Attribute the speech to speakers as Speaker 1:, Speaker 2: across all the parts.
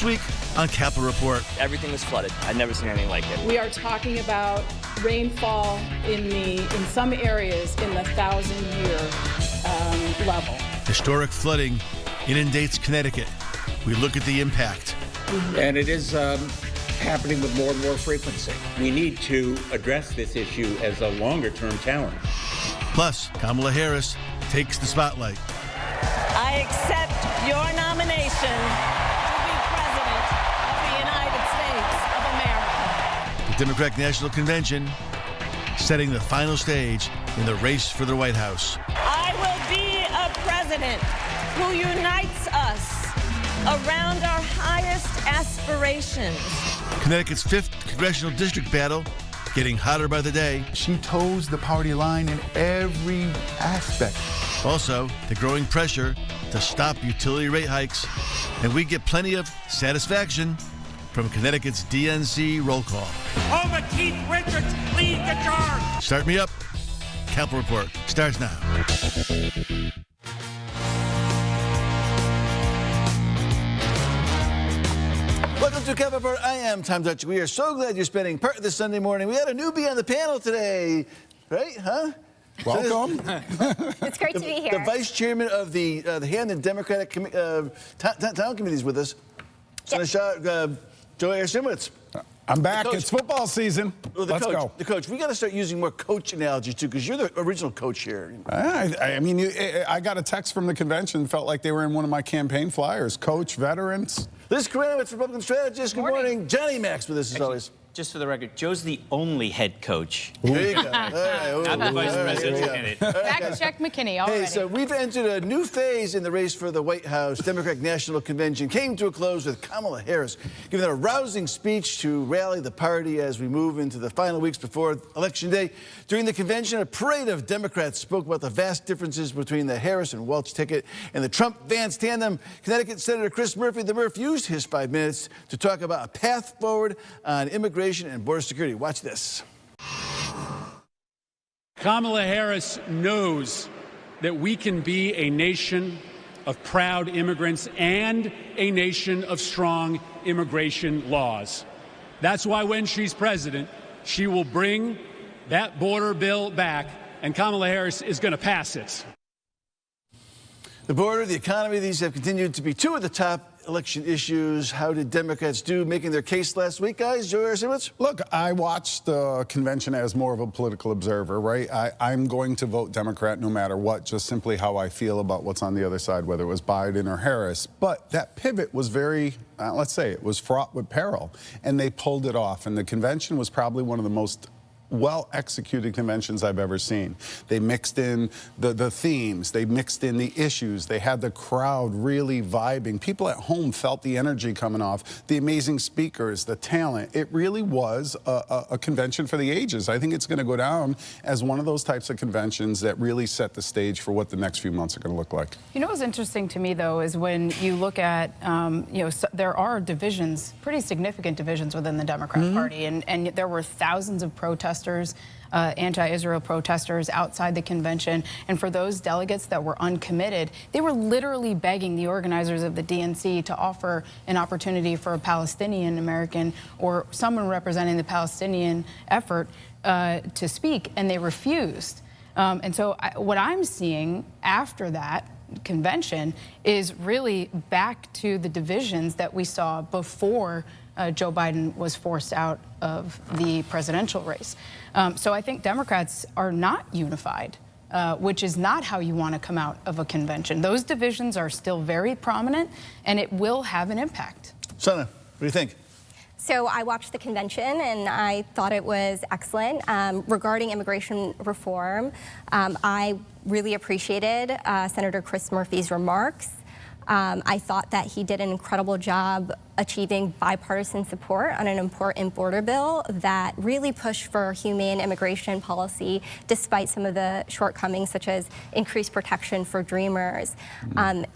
Speaker 1: This week on Capitol Report.
Speaker 2: Everything was flooded. I'd never seen anything like it.
Speaker 3: We are talking about rainfall in some areas in the 1,000-year level.
Speaker 1: Historic flooding inundates Connecticut. We look at the impact.
Speaker 4: And it is happening with more and more frequency. We need to address this issue as a longer-term challenge.
Speaker 1: Plus, Kamala Harris takes the spotlight.
Speaker 5: I accept your nomination to be President of the United States of America.
Speaker 1: The Democratic National Convention setting the final stage in the race for the White House.
Speaker 5: I will be a president who unites us around our highest aspirations.
Speaker 1: Connecticut's 5th Congressional District battle getting hotter by the day.
Speaker 6: She toes the party line in every aspect.
Speaker 1: Also, the growing pressure to stop utility rate hikes. And we get plenty of satisfaction from Connecticut's DNC roll call.
Speaker 7: Over Keith Richards, lead the charge.
Speaker 1: Start me up. Capitol Report starts now. Welcome to Capitol Report. I am Tom Dutch. We are so glad you're spending part of this Sunday morning. We had a newbie on the panel today, right? Huh?
Speaker 6: Welcome.
Speaker 8: It's great to be here.
Speaker 1: The vice chairman of the Hamden Democratic Town Committee is with us. Joe Simwitz.
Speaker 6: I'm back. It's football season.
Speaker 1: Well,
Speaker 6: Let's go.
Speaker 1: The coach. We got to start using more coach analogies too, because you're the original coach here.
Speaker 6: I mean, I got a text from the convention. Felt like they were in one of my campaign flyers. Coach, veterans.
Speaker 1: Liz Koranowitz, Republican strategist. Good morning. Johnny Max with us as always.
Speaker 2: Just for the record, Joe's the only head coach.
Speaker 1: There you go.
Speaker 2: Not the vice president candidate.
Speaker 3: Fact check McKinney already.
Speaker 1: Hey, so we've entered a new phase in the race for the White House. Democratic National Convention came to a close with Kamala Harris giving a rousing speech to rally the party as we move into the final weeks before Election Day. During the convention, a parade of Democrats spoke about the vast differences between the Harris and Welch ticket and the Trump-Vance tandem. Connecticut Senator Chris Murphy, the Murph, used his 5 minutes to talk about a path forward on immigration and border security. Watch this.
Speaker 9: Kamala Harris knows that we can be a nation of proud immigrants and a nation of strong immigration laws. That's why when she's president, she will bring that border bill back, and Kamala Harris is going to pass it.
Speaker 1: The border, the economy, these have continued to be two of the top election issues. How did Democrats do making their case last week, guys? Joe Simwitz?
Speaker 6: Look, I watched the convention as more of a political observer, right? I'm going to vote Democrat no matter what, just simply how I feel about what's on the other side, whether it was Biden or Harris. But that pivot was very, let's say, it was fraught with peril, and they pulled it off. And the convention was probably one of the most well-executed conventions I've ever seen. They mixed in the themes, they mixed in the issues, they had the crowd really vibing. People at home felt the energy coming off, the amazing speakers, the talent. It really was a convention for the ages. I think it's going to go down as one of those types of conventions that really set the stage for what the next few months are going to look like.
Speaker 3: You know what's interesting to me, though, is when you look at, there are divisions, pretty significant divisions within the Democrat Party, and there were thousands of protesters, anti-Israel protesters outside the convention. And for those delegates that were uncommitted, they were literally begging the organizers of the DNC to offer an opportunity for a Palestinian American or someone representing the Palestinian effort to speak, and they refused. And so what I'm seeing after that convention is really back to the divisions that we saw before Joe Biden was forced out of the presidential race. So I think Democrats are not unified, which is not how you want to come out of a convention. Those divisions are still very prominent, and it will have an impact.
Speaker 1: Sana, what do you think?
Speaker 8: So I watched the convention, and I thought it was excellent. Regarding immigration reform, I really appreciated Senator Chris Murphy's remarks. I thought that he did an incredible job achieving bipartisan support on an important border bill that really pushed for humane immigration policy despite some of the shortcomings, such as increased protection for dreamers. And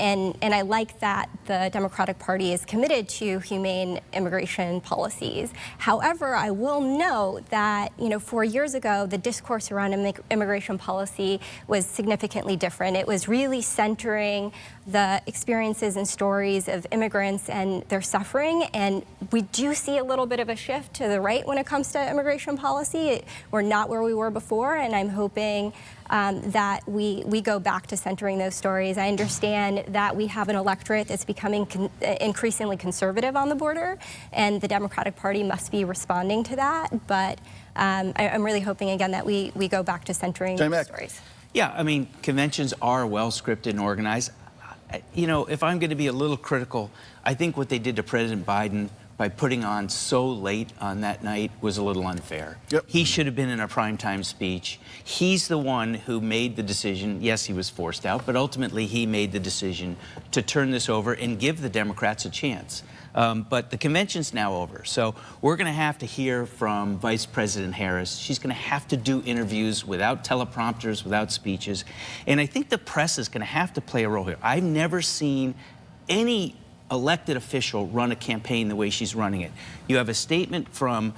Speaker 8: I like that the Democratic Party is committed to humane immigration policies. However, I will note that 4 years ago, the discourse around immigration policy was significantly different. It was really centering the experiences and stories of immigrants and their suffering differing, and we do see a little bit of a shift to the right when it comes to immigration policy. We're not where we were before, and I'm hoping that we go back to centering those stories. I understand that we have an electorate that's becoming increasingly conservative on the border, and the Democratic Party must be responding to that. But I'm really hoping, again, that we go back to centering those stories.
Speaker 2: Yeah, I mean, conventions are well scripted and organized. You know, if I'm going to be a little critical, I think what they did to President Biden by putting on so late on that night was a little unfair.
Speaker 1: Yep.
Speaker 2: He should have been in a primetime speech. He's the one who made the decision. Yes, he was forced out, but ultimately he made the decision to turn this over and give the Democrats a chance. But the convention's now over, so we're going to have to hear from Vice President Harris. She's going to have to do interviews without teleprompters, without speeches, and I think the press is going to have to play a role here. I've never seen any elected official run a campaign the way she's running it. You have a statement from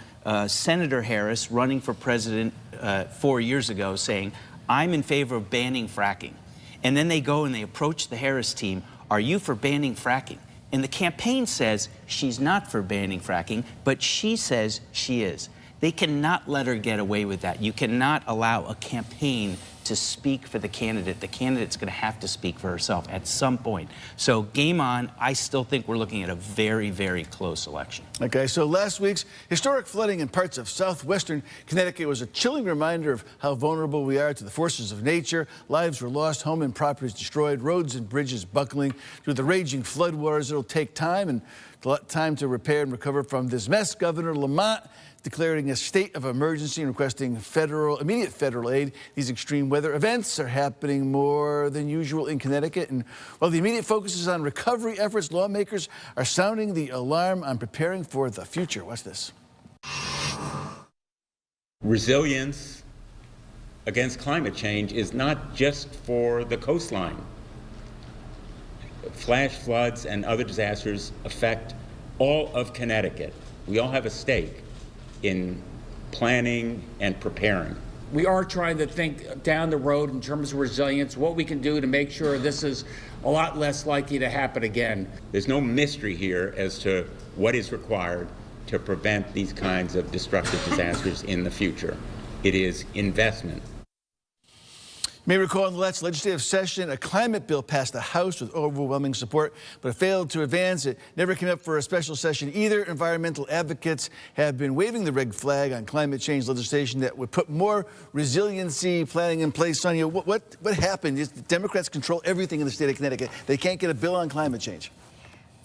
Speaker 2: Senator Harris running for president 4 years ago saying, I'm in favor of banning fracking. And then they go and they approach the Harris team, are you for banning fracking? And the campaign says she's not for banning fracking, but she says she is. They cannot let her get away with that. You cannot allow a campaign to speak for the candidate. The candidate's going to have to speak for herself at some point. So game on. I still think we're looking at a very, very close election.
Speaker 1: Okay, so last week's historic flooding in parts of southwestern Connecticut was a chilling reminder of how vulnerable we are to the forces of nature. Lives were lost, home and properties destroyed, roads and bridges buckling through the raging floodwaters. It'll take time and a lot of time to repair and recover from this mess. Governor Lamont declaring a state of emergency and requesting immediate federal aid. These extreme weather events are happening more than usual in Connecticut. And while the immediate focus is on recovery efforts, lawmakers are sounding the alarm on preparing for the future. Watch this.
Speaker 4: Resilience against climate change is not just for the coastline. Flash floods and other disasters affect all of Connecticut. We all have a stake in planning and preparing.
Speaker 10: We are trying to think down the road in terms of resilience, what we can do to make sure this is a lot less likely to happen again.
Speaker 4: There's no mystery here as to what is required to prevent these kinds of destructive disasters in the future. It is investment.
Speaker 1: You may recall in the last legislative session, a climate bill passed the House with overwhelming support, but it failed to advance. It never came up for a special session either. Environmental advocates have been waving the red flag on climate change legislation that would put more resiliency planning in place. Sonia, what happened? Is the Democrats control everything in the state of Connecticut. They can't get a bill on climate change.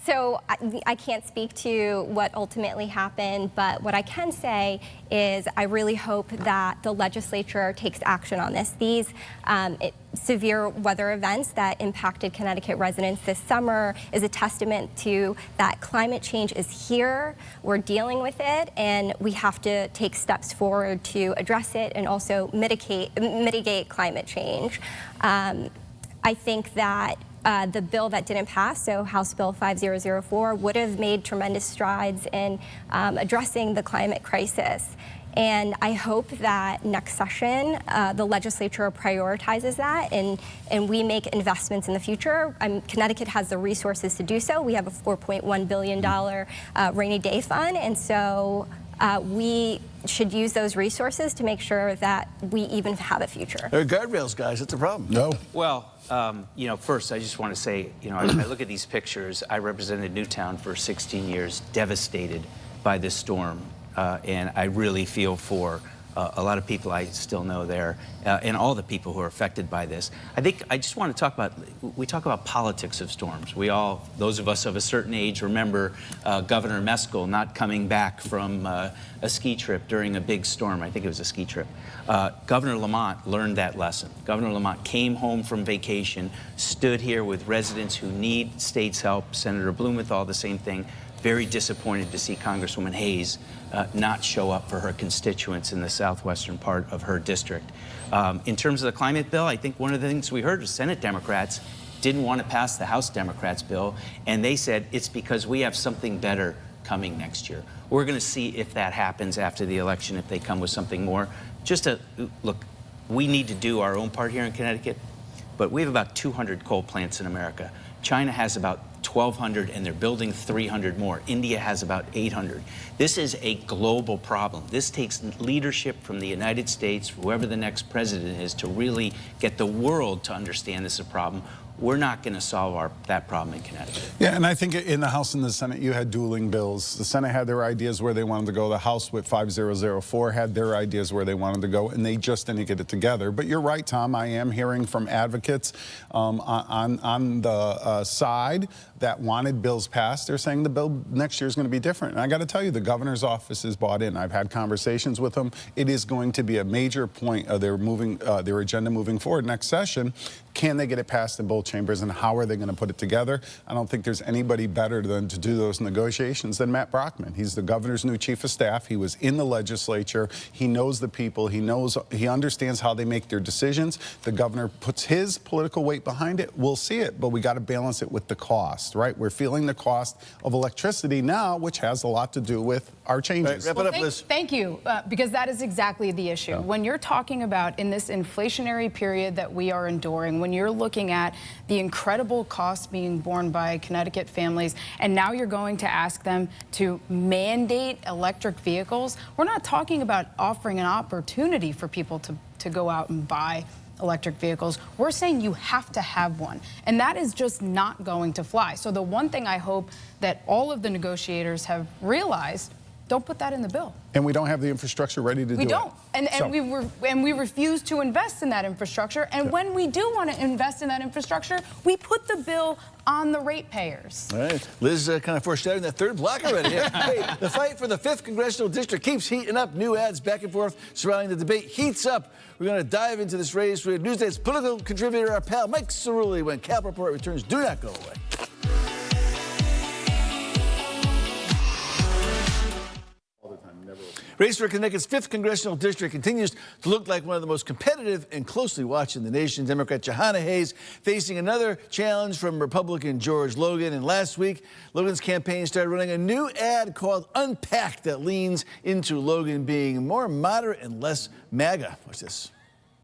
Speaker 8: So I can't speak to what ultimately happened, but what I can say is I really hope that the legislature takes action on this. These severe weather events that impacted Connecticut residents this summer is a testament to that climate change is here, we're dealing with it, and we have to take steps forward to address it and also mitigate climate change. I think that the bill that didn't pass, so House Bill 5004, would have made tremendous strides in addressing the climate crisis. And I hope that next session, the legislature prioritizes that and we make investments in the future. Connecticut has the resources to do so. We have a $4.1 billion rainy day fund, and so we should use those resources to make sure that we even have a future.
Speaker 1: There are guardrails, guys. That's a problem.
Speaker 6: No.
Speaker 2: Well, you know, first, I just want to say, you know, I look at these pictures. I represented Newtown for 16 years, devastated by this storm. And I really feel for a lot of people I still know there and all the people who are affected by this. I think I just want to talk about, we talk about politics of storms. We all, those of us of a certain age, remember Governor Meskel not coming back from a ski trip during a big storm. I think it was a ski trip. Governor Lamont learned that lesson. Governor Lamont came home from vacation, stood here with residents who need state's help. Senator Blumenthal, the same thing. Very disappointed to see Congresswoman Hayes not show up for her constituents in the southwestern part of her district. In terms of the climate bill, I think one of the things we heard was Senate Democrats didn't want to pass the House Democrats bill, and they said it's because we have something better coming next year. We're going to see if that happens after the election, if they come with something more. Just to look, we need to do our own part here in Connecticut, but we have about 200 coal plants in America. China has about 1,200, and they're building 300 more. India has about 800. This is a global problem. This takes leadership from the United States, whoever the next president is, to really get the world to understand this is a problem. We're not going to solve that problem in Connecticut.
Speaker 6: Yeah, and I think in the House and the Senate, you had dueling bills. The Senate had their ideas where they wanted to go. The House with 5004 had their ideas where they wanted to go, and they just didn't get it together. But you're right, Tom. I am hearing from advocates on the side that wanted bills passed. They're saying the bill next year is going to be different. And I got to tell you, the governor's office is bought in. I've had conversations with them. It is going to be a major point of their agenda moving forward next session. Can they get it passed in both chambers, and how are they going to put it together? I don't think there's anybody better than to do those negotiations than Matt Brockman. He's the governor's new chief of staff. He was in the legislature. He knows the people. He understands how they make their decisions. The governor puts his political weight behind it. We'll see it, but we got to balance it with the cost, right? We're feeling the cost of electricity now, which has a lot to do with our changes.
Speaker 1: Right, wrap it up, Liz.
Speaker 3: Thank you, because that is exactly the issue.
Speaker 6: Yeah.
Speaker 3: When you're talking about in this inflationary period that we are enduring, when you're looking at the incredible costs being borne by Connecticut families, and now you're going to ask them to mandate electric vehicles, we're not talking about offering an opportunity for people to go out and buy electric vehicles. We're saying you have to have one, and that is just not going to fly. So the one thing I hope that all of the negotiators have realized, don't put that in the bill.
Speaker 6: And we don't have the infrastructure ready to do it.
Speaker 3: We don't. And we refuse to invest in that infrastructure. And when we do want to invest in that infrastructure, we put the bill on the ratepayers.
Speaker 1: All right. Liz kind of foreshadowing that third block already. Hey, the fight for the 5th Congressional District keeps heating up. New ads back and forth surrounding the debate heats up. We're going to dive into this race with Newsday's political contributor, our pal Mike Cerulli, when Cap Report returns. Do not go away. Race for Connecticut's 5th Congressional District continues to look like one of the most competitive and closely watched in the nation. Democrat Johanna Hayes facing another challenge from Republican George Logan. And last week, Logan's campaign started running a new ad called Unpack that leans into Logan being more moderate and less MAGA. Watch this.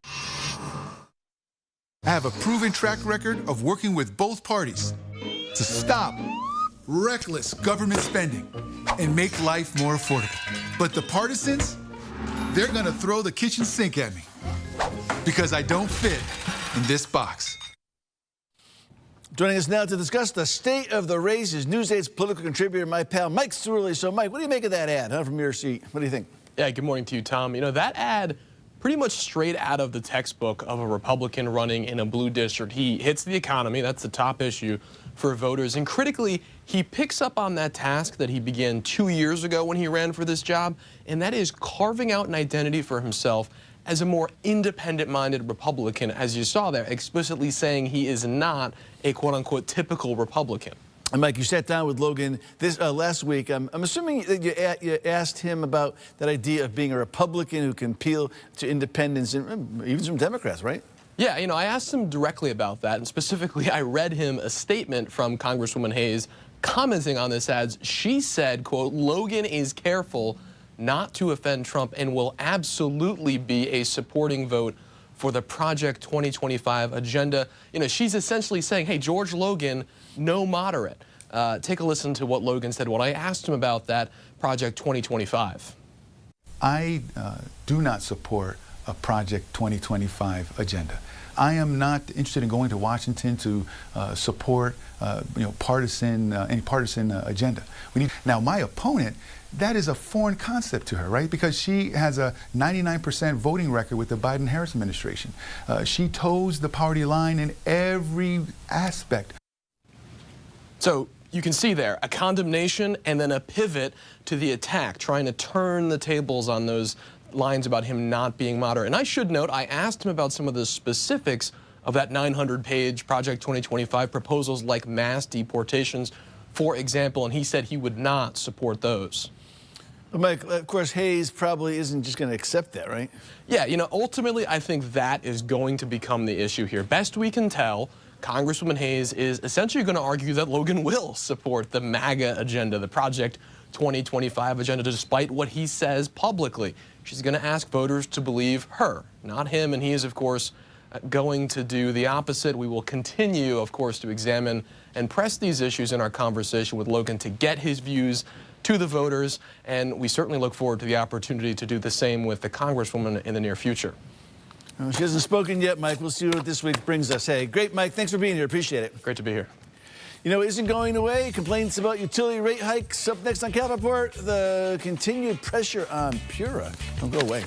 Speaker 11: I have a proven track record of working with both parties to stop reckless government spending and make life more affordable. But the partisans, they're gonna throw the kitchen sink at me because I don't fit in this box.
Speaker 1: Joining us now to discuss the state of the race is Newsday's political contributor, my pal Mike Cerulli. So, Mike, what do you make of that ad, from your seat? What do you think?
Speaker 12: Yeah, good morning to you, Tom. You know, that ad, pretty much straight out of the textbook of a Republican running in a blue district. He hits the economy. That's the top issue for voters. And critically, he picks up on that task that he began 2 years ago when he ran for this job, and that is carving out an identity for himself as a more independent-minded Republican, as you saw there, explicitly saying he is not a quote-unquote typical Republican.
Speaker 1: And Mike, you sat down with Logan last week. I'm assuming that you asked him about that idea of being a Republican who can appeal to independents and even some Democrats, right?
Speaker 12: Yeah, you know, I asked him directly about that, and specifically I read him a statement from Congresswoman Hayes commenting on this ad. She said, quote, Logan is careful not to offend Trump and will absolutely be a supporting vote for the Project 2025 agenda. You know, she's essentially saying, hey, George Logan, no moderate. Take a listen to what Logan said when I asked him about that Project 2025.
Speaker 13: I do not support a Project 2025 agenda. I am not interested in going to Washington to support any partisan agenda. Now, my opponent, that is a foreign concept to her, right? Because she has a 99% voting record with the Biden-Harris administration. She toes the party line in every aspect.
Speaker 12: So you can see there a condemnation and then a pivot to the attack, trying to turn the tables on those lines about him not being moderate. And I should note, I asked him about some of the specifics of that 900-page Project 2025 proposals, like mass deportations, for example, and he said he would not support those.
Speaker 1: But Mike, of course, Hayes probably isn't just going to accept that, right?
Speaker 12: Yeah, you know, ultimately, I think that is going to become the issue here. Best we can tell, Congresswoman Hayes is essentially going to argue that Logan will support the MAGA agenda, the Project 2025 agenda, despite what he says publicly. She's going to ask voters to believe her, not him, and he is, of course, going to do the opposite. We will continue, of course, to examine and press these issues in our conversation with Logan to get his views to the voters, and we certainly look forward to the opportunity to do the same with the Congresswoman in the near future.
Speaker 1: Well, she hasn't spoken yet, Mike. We'll see what this week brings us. Hey, great, Mike. Thanks for being here. Appreciate it.
Speaker 12: Great to be here.
Speaker 1: You know, it isn't going away. Complaints about utility rate hikes. Up next on Cal Report, the continued pressure on PURA. Don't go away.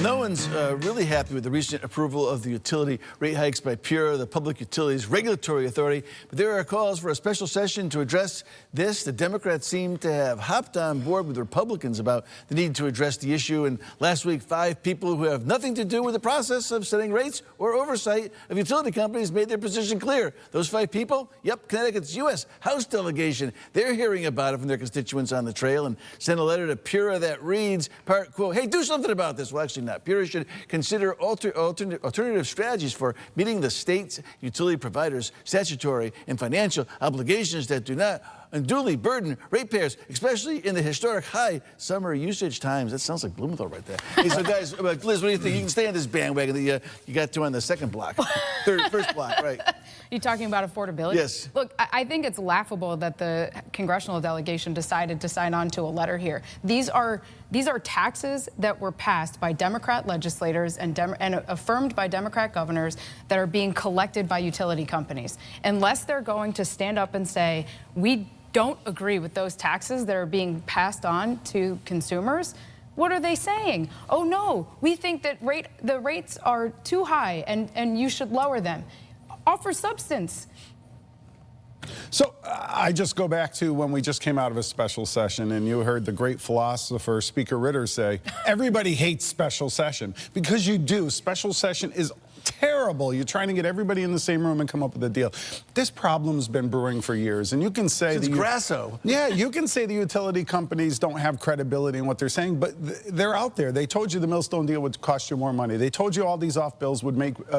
Speaker 1: No one's really happy with the recent approval of the utility rate hikes by PURA, the Public Utilities Regulatory Authority. But there are calls for a special session to address this. The Democrats seem to have hopped on board with Republicans about the need to address the issue. And last week, 5 people who have nothing to do with the process of setting rates or oversight of utility companies made their position clear. Those 5 people, yep, Connecticut's U.S. House delegation. They're hearing about it from their constituents on the trail and sent a letter to PURA that reads, part quote, hey, do something about this. Well, actually not. PURA should consider alternative strategies for meeting the state's utility providers' statutory and financial obligations that do not unduly burden ratepayers, especially in the historic high summer usage times. That sounds like Blumenthal right there. Hey, so guys, Liz, what do you think? You can stay on this bandwagon that you got to on the second block, first block, right?
Speaker 3: You talking about affordability?
Speaker 1: Yes.
Speaker 3: Look, I think it's laughable that the congressional delegation decided to sign on to a letter here. These are taxes that were passed by Democrat legislators and affirmed by Democrat governors that are being collected by utility companies. Unless they're going to stand up and say, we don't agree with those taxes that are being passed on to consumers, what are they saying? Oh no, we think that the rates are too high and you should lower them. Offer substance.
Speaker 6: So I just go back to when we just came out of a special session and you heard the great philosopher Speaker Ritter say, everybody hates special session, because you do. Special session is terrible. You're trying to get everybody in the same room and come up with a deal. This problem's been brewing for years, and you can say
Speaker 1: since Grasso.
Speaker 6: Yeah, you can say the utility companies don't have credibility in what they're saying, but they're out there. They told you the Millstone deal would cost you more money. They told you all these off bills would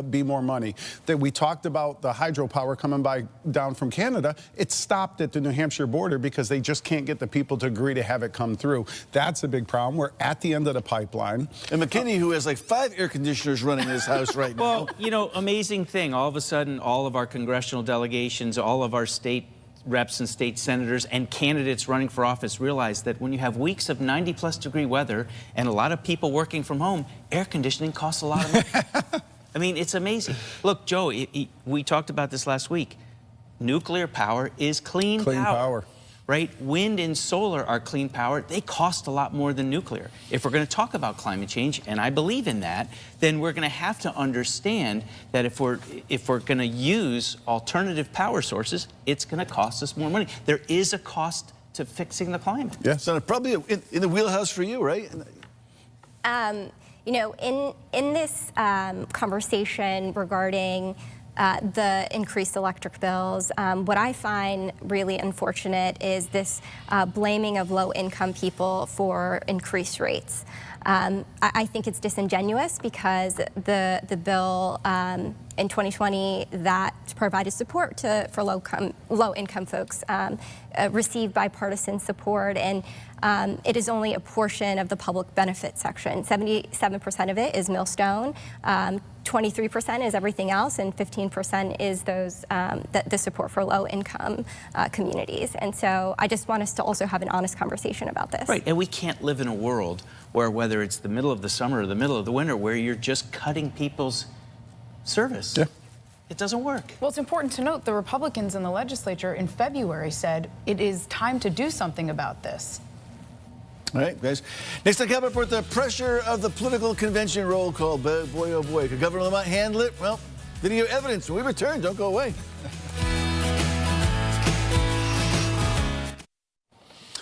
Speaker 6: be more money. That we talked about the hydropower coming down from Canada. It stopped at the New Hampshire border because they just can't get the people to agree to have it come through. That's a big problem. We're at the end of the pipeline.
Speaker 1: And McKinney, who has like 5 air conditioners running in his house right now.
Speaker 2: Well, you know, amazing thing. All of a sudden, all of our congressional delegations, all of our state reps and state senators and candidates running for office realize that when you have weeks of 90-plus degree weather and a lot of people working from home, air conditioning costs a lot of money. I mean, it's amazing. Look, Joe, we talked about this last week. Nuclear power is clean power. Right? Wind and solar are clean power. They cost a lot more than nuclear. If we're going to talk about climate change, and I believe in that, then we're going to have to understand that if we're going to use alternative power sources, it's going to cost us more money. There is a cost to fixing the climate.
Speaker 1: Yeah, so probably in the wheelhouse for you, right?
Speaker 8: You know, in this conversation regarding the increased electric bills, what I find really unfortunate is this blaming of low-income people for increased rates. I think it's disingenuous because the bill in 2020 that provided support for low-income folks received bipartisan support, and it is only a portion of the public benefit section. 77% of it is Millstone, 23% is everything else, and 15% is those the support for low-income communities. And so I just want us to also have an honest conversation about this.
Speaker 2: Right, and we can't live in a world where whether it's the middle of the summer or the middle of the winter where you're just cutting people's service. Yeah. It doesn't work.
Speaker 3: Well, it's important to note the Republicans in the legislature in February said it is time to do something about this.
Speaker 1: All right, guys. Next on Cal Report, the pressure of the political convention roll call. Boy, oh boy. Could Governor Lamont handle it? Well, video evidence. When we return, don't go away.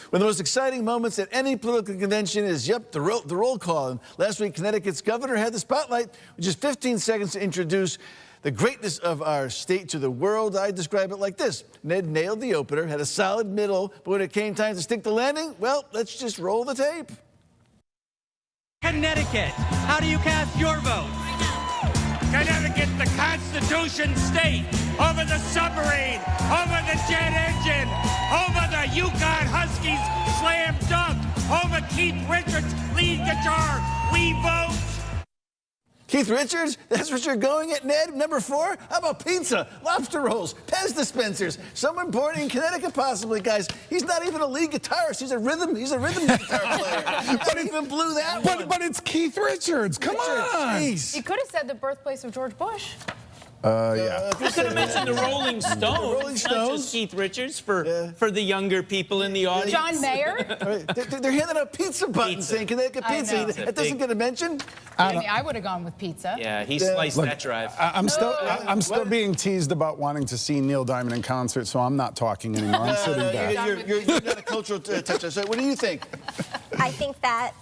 Speaker 1: One of the most exciting moments at any political convention is, yep, the roll call. And last week, Connecticut's governor had the spotlight with just 15 seconds to introduce the greatness of our state to the world. I describe it like this. Ned nailed the opener, had a solid middle, but when it came time to stick the landing, well, let's just roll the tape.
Speaker 14: Connecticut, how do you cast your vote?
Speaker 7: Connecticut, the Constitution State, over the submarine, over the jet engine, over the Yukon Huskies slam dunk, over Keith Richards lead guitar. We vote.
Speaker 1: Keith Richards, that's what you're going at, Ned? Number 4? How about pizza, lobster rolls, Pez dispensers? Someone born in Connecticut, possibly, guys. He's not even a lead guitarist. He's a rhythm guitar player. But even blew that one.
Speaker 6: But it's Keith Richards. Come on.
Speaker 1: Jeez.
Speaker 3: You could have said the birthplace of George Bush.
Speaker 6: Yeah.
Speaker 2: You could have mentioned the Rolling Stones.
Speaker 1: The Rolling
Speaker 2: Not
Speaker 1: Stones.
Speaker 2: just Keith Richards for the younger people in the audience.
Speaker 3: John Mayer.
Speaker 1: They're handing out pizza buttons saying Connecticut
Speaker 3: I
Speaker 1: pizza.
Speaker 3: know.
Speaker 1: That doesn't get a mention.
Speaker 3: I would have gone with pizza.
Speaker 2: Yeah, he sliced that drive.
Speaker 6: I'm still being teased about wanting to see Neil Diamond in concert, so I'm not talking anymore. I'm sitting back.
Speaker 1: You're not a cultural touch. So what do you think?
Speaker 8: I think that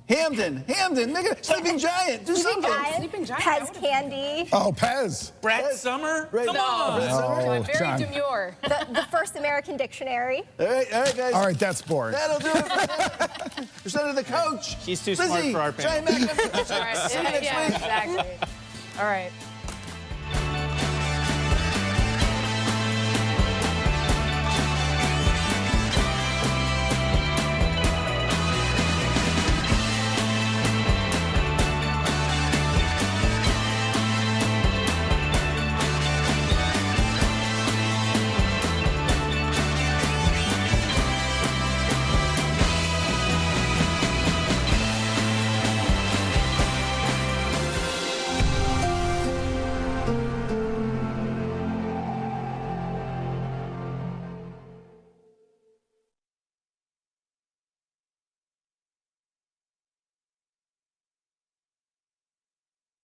Speaker 1: Hamden, make a Sleeping Giant. Do something.
Speaker 3: Sleeping Giant.
Speaker 8: Pez candy.
Speaker 6: Oh, Pez.
Speaker 2: Brett Summer?
Speaker 1: Right.
Speaker 2: Come on.
Speaker 6: Oh,
Speaker 3: Very
Speaker 6: John.
Speaker 3: demure.
Speaker 8: The first American dictionary.
Speaker 1: All right, guys.
Speaker 6: All right, that's boring.
Speaker 1: That'll do it. Presented the coach.
Speaker 2: She's too smart for our panel.
Speaker 1: Giant Mac.
Speaker 3: All right.
Speaker 1: See you next week.
Speaker 3: Exactly. All right.